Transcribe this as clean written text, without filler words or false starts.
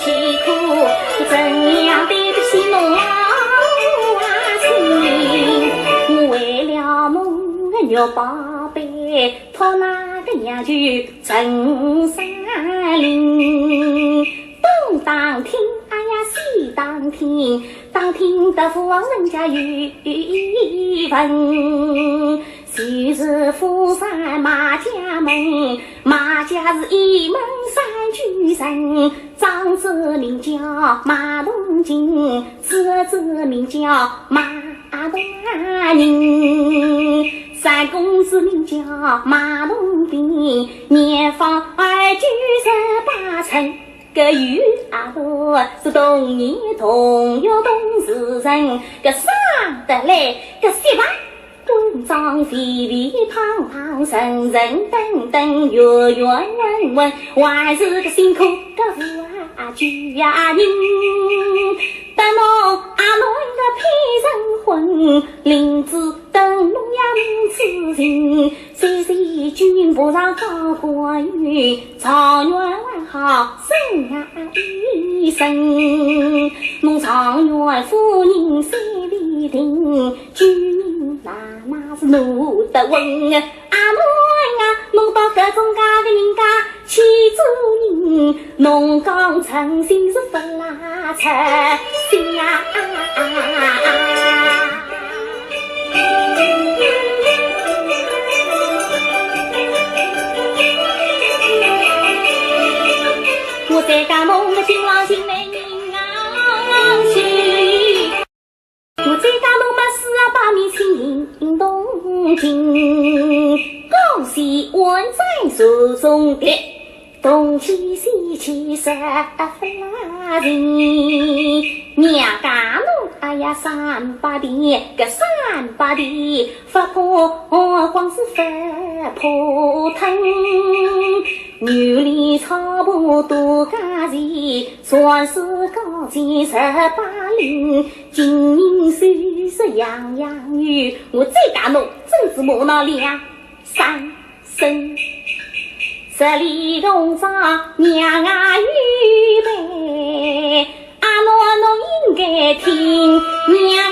艰苦，怎样对得起侬老亲？我为了梦个肉宝贝，托那个娘舅陈山林。东当听，哎呀西当听，当听得富翁人家有一份。就是富山马家门，马家是一门三居人，长子名叫马东金，次子名叫马端宁，三公子名叫马东兵，年方29、18个有阿多是同年同月同时人，个生得来个媳妇端庄肥肥胖胖神神等等圆圆稳稳，还是个辛苦个富啊居呀人。等侬阿侬个配人婚，林子等侬呀不痴情，岁岁君不让高过于长远还好生啊一生。侬长远夫人心里定，居民那是奴得稳啊侬啊侬到各种家的人家去做人，侬讲诚心是不拉扯心啊我在家梦的新郎新美人啊去，我在家梦嘛是啊把面情动情，高兴万载手中的东起西去十分人，娘家奴哎呀三八的个三八的发破光是发破腾，女里草布多家人，算是高见18龄，金银虽是样样有，我最家奴真是磨脑两三生。这里用上娘啊预备，阿侬应该听娘